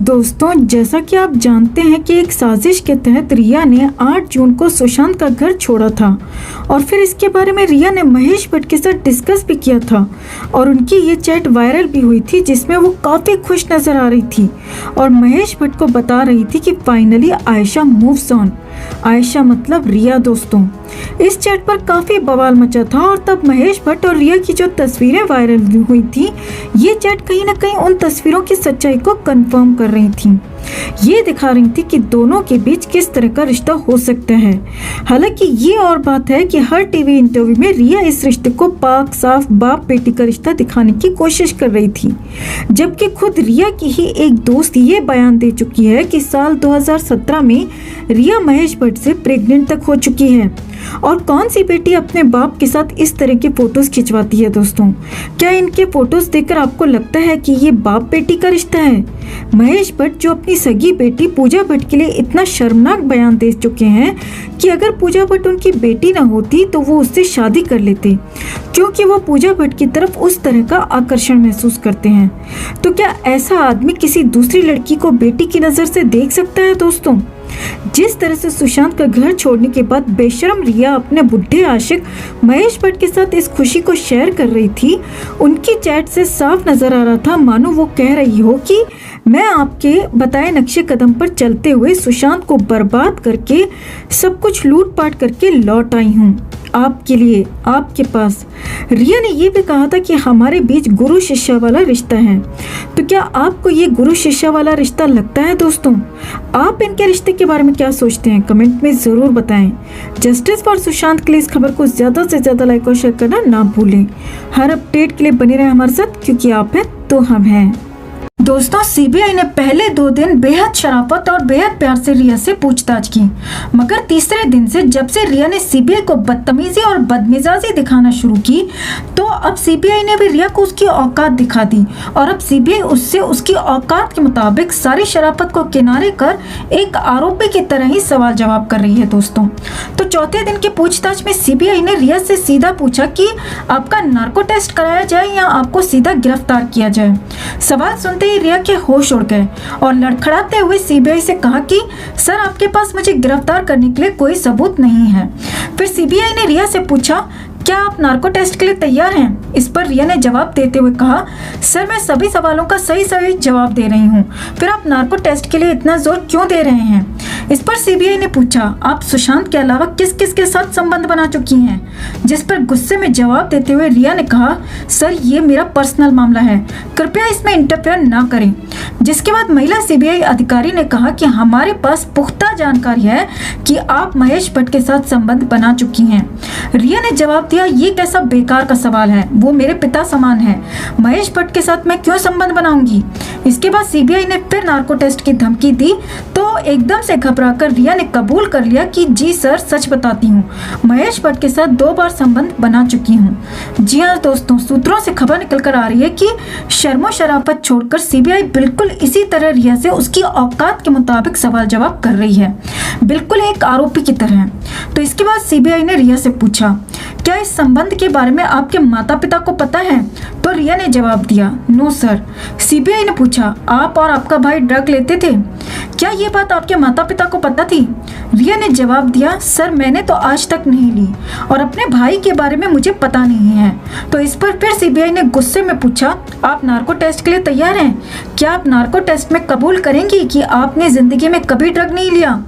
दोस्तों, जैसा कि आप जानते हैं कि एक साजिश के तहत रिया ने 8 जून को सुशांत का घर छोड़ा था और फिर इसके बारे में रिया ने महेश भट्ट के साथ डिस्कस भी किया था और उनकी ये चैट वायरल भी हुई थी जिसमें वो काफ़ी खुश नज़र आ रही थी और महेश भट्ट को बता रही थी कि finally Ayesha moves on. Ayesha मतलब रिया। दोस्तों, इस चैट पर काफ़ी बवाल मचा था और तब महेश भट्ट और रिया की जो तस्वीरें वायरल हुई थी, ये चैट कहीं ना कहीं उन तस्वीरों की सच्चाई को कंफर्म कर रही थी। ये दिखा रही थी कि दोनों के बीच किस तरह का रिश्ता हो सकता है। हालांकि ये और बात है कि हर टीवी इंटरव्यू में रिया इस रिश्ते को पाक साफ बाप बेटी का रिश्ता दिखाने की कोशिश कर रही थी, जबकि खुद रिया की ही एक दोस्त ये बयान दे चुकी है कि साल 2017 में रिया महेश भट्ट से प्रेग्नेंट तक हो चुकी है। और कौन सी बेटी अपने बाप के साथ इस तरह की फोटोज खिंचवाती है। दोस्तों, क्या इनके फोटोज देखकर आपको लगता है कि ये बाप बेटी का रिश्ता है? महेश भट्ट जो अपनी सगी बेटी पूजा भट्ट के लिए इतना शर्मनाक बयान दे चुके हैं कि अगर पूजा भट्ट उनकी बेटी न होती तो वो उससे शादी कर लेते, क्योंकि वो पूजा भट्ट की तरफ उस तरह का आकर्षण महसूस करते हैं। तो क्या ऐसा आदमी किसी दूसरी लड़की को बेटी की नजर से देख सकता है? दोस्तों, जिस तरह से सुशांत का घर छोड़ने के बाद बेशरम रिया अपने बुढ़े आशिक महेश भट्ट के साथ इस खुशी को शेयर कर रही थी, उनकी चैट से साफ नजर आ रहा था मानो वो कह रही हो कि मैं आपके बताए नक्शे कदम पर चलते हुए सुशांत को बर्बाद करके सब कुछ लूटपाट करके लौट आई हूँ आपके लिए, आपके पास। रिया ने यह भी कहा था कि हमारे बीच गुरु शिष्य वाला रिश्ता है। तो क्या आपको ये गुरु शिष्य वाला रिश्ता लगता है? दोस्तों, आप इनके रिश्ते के बारे में क्या सोचते हैं? कमेंट में जरूर बताएं। जस्टिस फॉर सुशांत के लिए इस खबर को ज्यादा से ज्यादा लाइक और शेयर करना ना भूलें। हर अपडेट के लिए बने रहें हमारे साथ, क्योंकि आप हैं तो हम हैं। दोस्तों, सीबीआई ने पहले 2 दिन बेहद शराफत और बेहद प्यार से रिया से पूछताछ की, मगर तीसरे दिन से जब से रिया ने सीबीआई को बदतमीजी और बदमिजाजी दिखाना शुरू की, तो अब सीबीआई ने भी रिया को उसकी औकात दिखा दी और अब सीबीआई उससे उसकी औकात के मुताबिक सारी शराफत को किनारे कर एक आरोपी की तरह ही सवाल जवाब कर रही है। दोस्तों, तो चौथे दिन की पूछताछ में सीबीआई ने रिया से सीधा पूछा कि आपका नार्को टेस्ट कराया जाए या आपको सीधा गिरफ्तार किया जाए। सवाल सुनते ही रिया के होश उड़ गए और लड़खड़ाते हुए सीबीआई से कहा कि सर, आपके पास मुझे गिरफ्तार करने के लिए कोई सबूत नहीं है। फिर सीबीआई ने रिया से पूछा, क्या आप नार्को टेस्ट के लिए तैयार हैं? इस पर रिया ने जवाब देते हुए कहा, सर, मैं सभी सवालों का सही जवाब दे रही हूँ, फिर आप नार्को टेस्ट के लिए इतना जोर क्यों दे रहे हैं? इस पर सीबीआई ने पूछा, आप सुशांत के अलावा किस किस के साथ संबंध बना चुकी हैं? जिस पर गुस्से में जवाब देते हुए रिया ने कहा, सर, ये मेरा पर्सनल मामला है, कृपया इसमें इंटरफेयर ना करें। जिसके बाद महिला सीबीआई अधिकारी ने कहा कि हमारे पास पुख्ता जानकारी है कि आप महेश भट्ट के साथ संबंध बना चुकी हैं। रिया ने जवाब दिया, ये कैसा बेकार का सवाल है, वो मेरे पिता समान है, महेश भट्ट के साथ मैं क्यों संबंध बनाऊंगी? इसके बाद सीबीआई ने फिर नार्को टेस्ट की धमकी दी तो एकदम से घबराकर रिया ने कबूल कर लिया कि जी सर, सच बताती हूँ, महेश भट्ट के साथ 2 बार संबंध बना चुकी हूँ। जी हाँ दोस्तों, सूत्रों से खबर निकल कर आ रही है कि शर्मो शराफत छोड़कर सीबीआई बिल्कुल इसी तरह रिया से उसकी औकात के मुताबिक सवाल जवाब कर रही है, बिल्कुल एक आरोपी की तरह। तो इसके बाद सीबीआई ने रिया से पूछा, क्या इस संबंध के बारे में आपके माता पिता को पता है? तो रिया ने जवाब दिया, नो सर। सीबीआई ने पूछा, आप और आपका भाई ड्रग लेते थे, क्या ये बात आपके माता पिता को पता थी? रिया ने जवाब दिया, सर, मैंने तो आज तक नहीं ली और अपने भाई के बारे में मुझे पता नहीं है। तो इस पर फिर सीबीआई ने गुस्से में पूछा, आप नार्को टेस्ट के लिए तैयार हैं? क्या आप नार्को टेस्ट में कबूल करेंगी कि आपने जिंदगी में कभी ड्रग नहीं लिया?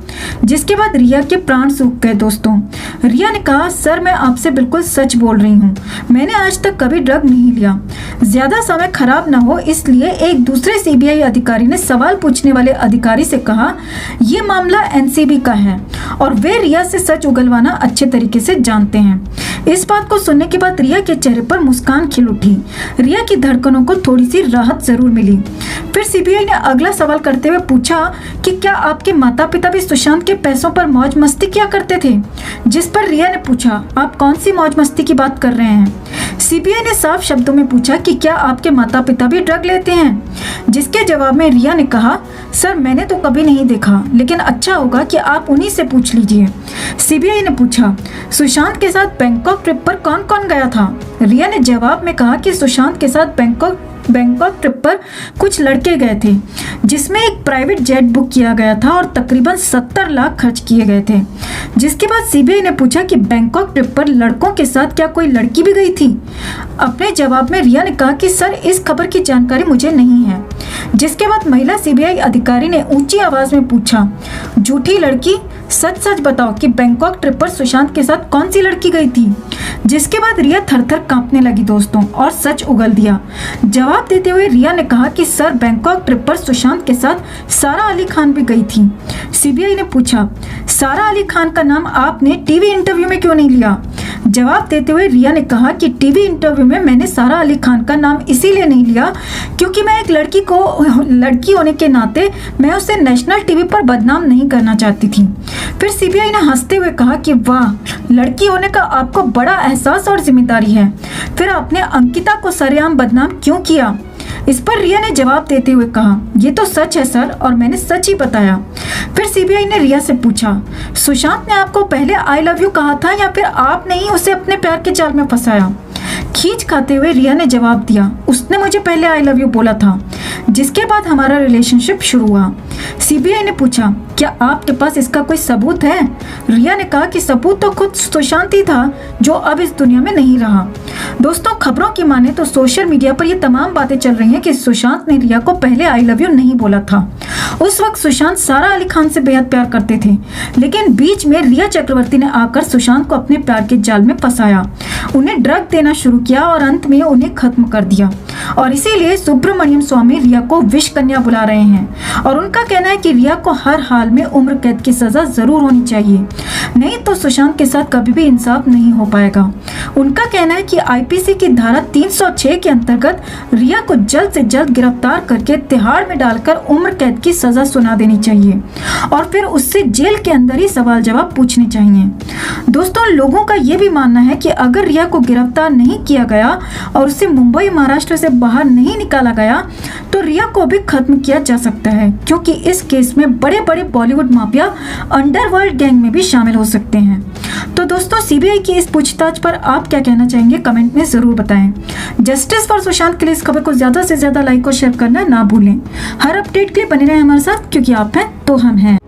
जिसके बाद रिया के प्राण सूख गए। दोस्तों, रिया ने कहा, सर, मैं आपसे बिल्कुल सच बोल रही हूँ, मैंने आज तक कभी ड्रग नहीं लिया। ज्यादा समय खराब न हो इसलिए एक दूसरे सीबीआई अधिकारी ने सवाल पूछने वाले अधिकारी से कहा, यह मामला एनसीबी का है और वे रिया से सच उगलवाना अच्छे तरीके से जानते हैं। इस बात को सुनने के बाद रिया के चेहरे पर मुस्कान खिल उठी। रिया की धड़कनों को थोड़ी सी राहत जरूर मिली। फिर सीबीआई ने अगला सवाल करते हुए पूछा कि क्या आपके माता पिता भी सुशांत के पैसों पर मौज मस्ती किया करते थे? जिस पर रिया ने पूछा, आप कौन सी मौज मस्ती की बात कर रहे हैं? सीबीआई ने साफ शब्दों में पूछा कि क्या आपके माता पिता भी ड्रग लेते हैं? जिसके जवाब में रिया ने कहा, सर, मैंने तो कभी नहीं देखा, लेकिन अच्छा होगा कि आप उन्हीं से पूछ लीजिए। सीबीआई ने पूछा, सुशांत के साथ बैंकॉक ट्रिप पर कौन कौन गया था? रिया ने जवाब में कहा कि सुशांत के साथ बैंकॉक बैंकॉक ट्रिप पर कुछ लड़के गए थे जिसमें एक प्राइवेट जेट बुक किया गया था और तकरीबन 70 लाख खर्च किए गए थे। जिसके बाद सीबीआई ने पूछा कि बैंकॉक ट्रिप पर लड़कों के साथ क्या कोई लड़की भी गई थी। अपने जवाब में रिया ने कहा कि सर, इस खबर की जानकारी मुझे नहीं है। जिसके बाद महिला सीबीआई अधिकारी ने ऊंची आवाज में पूछा, झूठी लड़की, सच सच बताओ कि बैंकॉक ट्रिप पर सुशांत के साथ कौन सी लड़की गई थी। जिसके बाद रिया थर-थर कांपने लगी दोस्तों और सच उगल दिया। जवाब देते हुए रिया ने कहा कि सर, बैंकॉक ट्रिप पर सुशांत के साथ सारा अली खान भी गई थी। सीबीआई ने पूछा, सारा अली खान का नाम आपने टीवी इंटरव्यू में क्यों नहीं लिया। जवाब देते हुए रिया ने कहा कि टीवी इंटरव्यू में मैंने सारा अली खान का नाम इसीलिए नहीं लिया क्योंकि मैं एक लड़की होने के नाते मैं उसे नेशनल टीवी पर बदनाम नहीं करना चाहती थी। फिर सीबीआई ने हंसते हुए कहा कि वाह, लड़की होने का आपको बड़ा एहसास और जिम्मेदारी है। फिर आपने अंकिता को सरेआम बदनाम क्यों किया। इस पर रिया ने जवाब देते हुए कहा, ये तो सच है सर, और मैंने सच ही बताया। फिर सीबीआई ने रिया से पूछा, सुशांत ने आपको पहले आई लव यू कहा था या फिर आपने ही उसे अपने प्यार के जाल में फंसाया। खींच खाते हुए रिया ने जवाब दिया, उसने मुझे पहले आई लव यू बोला था। जिसके बाद हमारा रिलेशनशिप शुरू हुआ। सीबीआई ने पूछा, क्या आपके पास इसका कोई सबूत है। रिया ने कहा कि सबूत तो खुद सुशांत ही था जो अब इस दुनिया में नहीं रहा। दोस्तों, खबरों की माने तो सोशल मीडिया पर ये तमाम बातें चल रही हैं कि सुशांत ने रिया को पहले आई लव यू नहीं बोला था। उस वक्त सुशांत सारा अली खान से बेहद प्यार करते थे, लेकिन बीच में रिया चक्रवर्ती ने आकर सुशांत को अपने प्यार के जाल में फंसाया, उन्हें ड्रग देना शुरू किया और अंत में उन्हें खत्म कर दिया। और इसीलिए सुब्रमण्यम स्वामी रिया को विष कन्या बुला रहे हैं और उनका कहना है कि रिया को हर हाल में उम्र कैद की सजा जरूर होनी चाहिए, नहीं तो सुशांत के साथ कभी भी इंसाफ नहीं हो पाएगा। उनका कहना है कि आईपीसी की धारा 306 के अंतर्गत रिया को जल्द से जल्द गिरफ्तार करके तिहाड़ में डालकर उम्र कैद की सजा सुना देनी चाहिए और फिर उससे जेल के अंदर ही सवाल जवाब पूछने चाहिए। दोस्तों, लोगों का ये भी मानना है कि अगर रिया को गिरफ्तार नहीं किया गया और उसे मुंबई महाराष्ट्र से बाहर नहीं निकाला गया तो रिया को भी खत्म किया जा सकता है, क्योंकि इस केस में बड़े बड़े बॉलीवुड माफिया अंडरवर्ल्ड गैंग में भी शामिल हो सकते हैं। तो दोस्तों, सीबीआई की इस पूछताछ पर आप क्या कहना चाहेंगे, कमेंट में जरूर बताएं। जस्टिस फॉर सुशांत के लिए इस खबर को ज्यादा से ज्यादा लाइक और शेयर करना ना भूलें। हर अपडेट के लिए बने रहें हमारे साथ, क्योंकि आप हैं तो हम हैं।